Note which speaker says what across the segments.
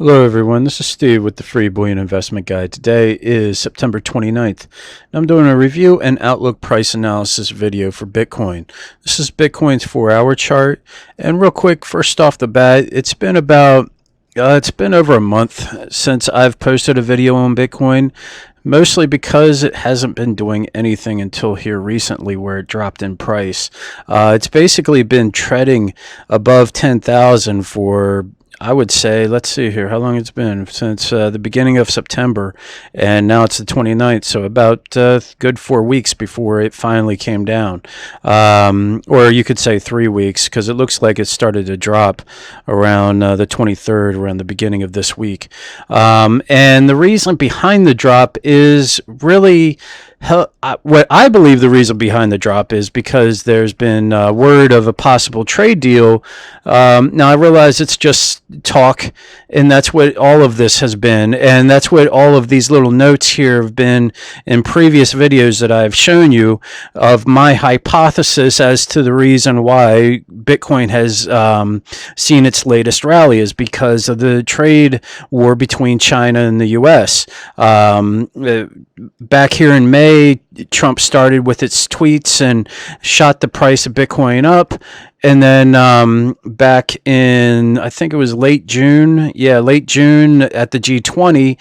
Speaker 1: Hello everyone, this is Steve with the Free Bullion Investment Guide. Today is September 29th, and I'm doing a review and outlook price analysis video for Bitcoin. This is Bitcoin's 4-hour chart, and real quick, first off the bat, it's been over a month since I've posted a video on Bitcoin, mostly because it hasn't been doing anything until here recently where it dropped in price. It's basically been treading above 10,000 for, I would say, let's see here, how long it's been since the beginning of September, and now it's the 29th, so about good 4 weeks before it finally came down, or you could say 3 weeks, because it looks like it started to drop around the 23rd, around the beginning of this week. And the reason behind the drop is really what I believe the reason behind the drop is because there's been word of a possible trade deal. Now I realize it's just talk, and that's what all of this has been, and that's what all of these little notes here have been in previous videos that I've shown you of my hypothesis as to the reason why Bitcoin has seen its latest rally is because of the trade war between China and the U.S. Back here in May, Trump started with its tweets and shot the price of Bitcoin up. And then back in, I think it was late June at the G20,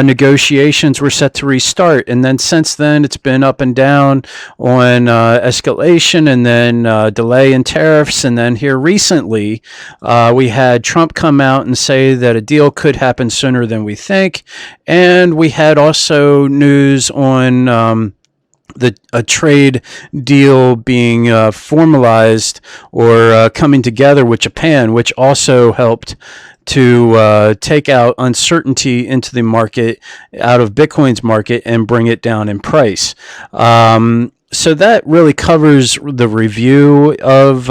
Speaker 1: negotiations were set to restart. And then since then, it's been up and down on escalation and then delay in tariffs. And then here recently, we had Trump come out and say that a deal could happen sooner than we think. And we had also news on a trade deal being formalized or coming together with Japan, which also helped to take out uncertainty into the market, out of Bitcoin's market, and bring it down in price. So that really covers the review of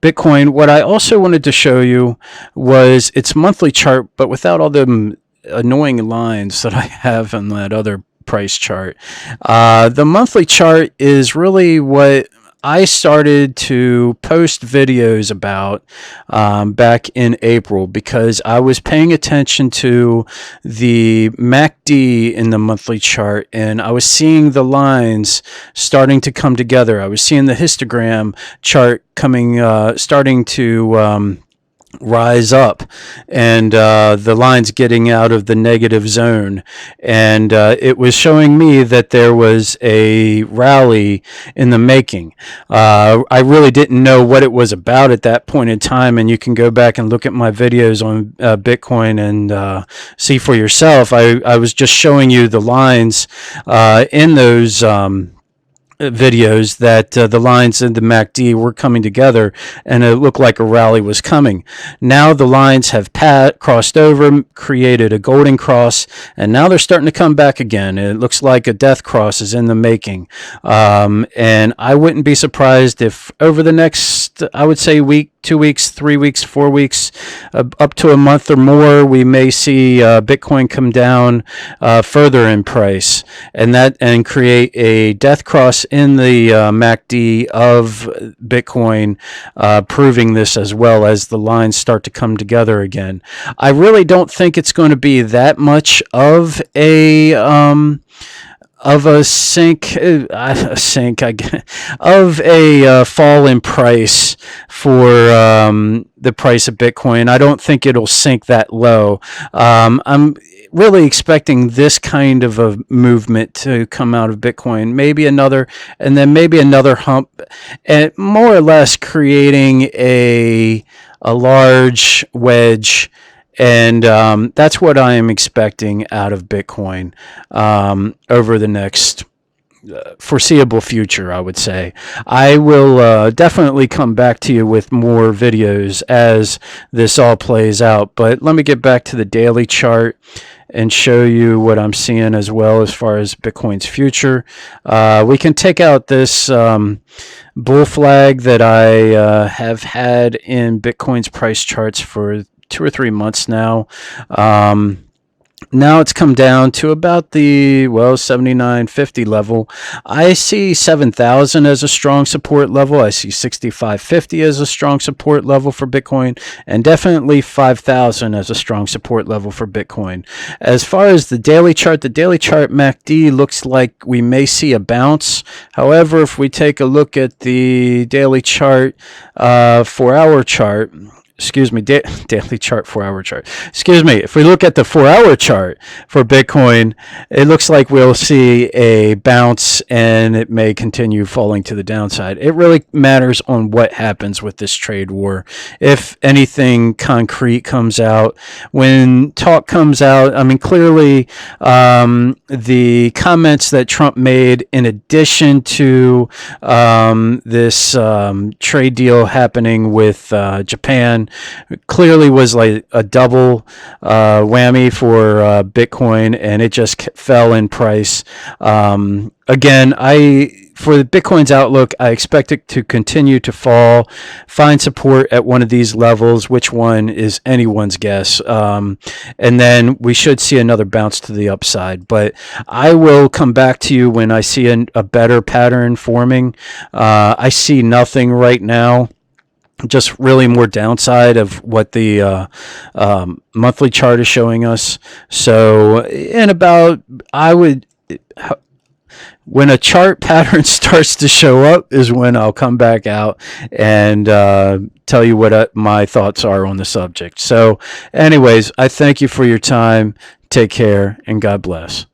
Speaker 1: Bitcoin. What I also wanted to show you was its monthly chart, but without all the annoying lines that I have on that other price chart. The monthly chart is really what I started to post videos about back in April, because I was paying attention to the MACD in the monthly chart, and I was seeing the lines starting to come together. I was seeing the histogram chart starting to rise up, and the lines getting out of the negative zone, and it was showing me that there was a rally in the making. I really didn't know what it was about at that point in time, and you can go back and look at my videos on Bitcoin and see for yourself. I was just showing you the lines in those videos that the lines in the MACD were coming together, and it looked like a rally was coming. Now the lines have crossed over, created a golden cross, and now they're starting to come back again. It looks like a death cross is in the making, and I wouldn't be surprised if over the next, I would say, week, 2 weeks, 3 weeks, 4 weeks, up to a month or more, we may see Bitcoin come down further in price, and create a death cross in the MACD of Bitcoin, proving this, as well as the lines start to come together again. I really don't think it's going to be that much of a fall in price for the price of Bitcoin. I don't think it'll sink that low. I'm really expecting this kind of a movement to come out of Bitcoin, maybe another hump, and more or less creating a large wedge. And that's what I am expecting out of Bitcoin over the next foreseeable future, I would say. I will definitely come back to you with more videos as this all plays out. But let me get back to the daily chart and show you what I'm seeing as well as far as Bitcoin's future. We can take out this bull flag that I have had in Bitcoin's price charts for 2 or 3 months now. Now it's come down to about the, well, 79.50 level. I see 7,000 as a strong support level. I see 65.50 as a strong support level for Bitcoin, and definitely 5,000 as a strong support level for Bitcoin. As far as the daily chart MACD looks like we may see a bounce. However, if we take a look at the daily chart, 4-hour chart, excuse me, daily chart, 4-hour chart. Excuse me. If we look at the 4-hour chart for Bitcoin, it looks like we'll see a bounce and it may continue falling to the downside. It really matters on what happens with this trade war. If anything concrete comes out, when talk comes out, I mean, clearly the comments that Trump made, in addition to this trade deal happening with Japan, clearly was like a double whammy for Bitcoin, and it just fell in price. Again, for the Bitcoin's outlook, I expect it to continue to fall, find support at one of these levels. Which one is anyone's guess. And then we should see another bounce to the upside. But I will come back to you when I see a better pattern forming. I see nothing right now, just really more downside of what the monthly chart is showing us. So in about, when a chart pattern starts to show up is when I'll come back out and tell you what my thoughts are on the subject. So anyways, I thank you for your time. Take care and God bless.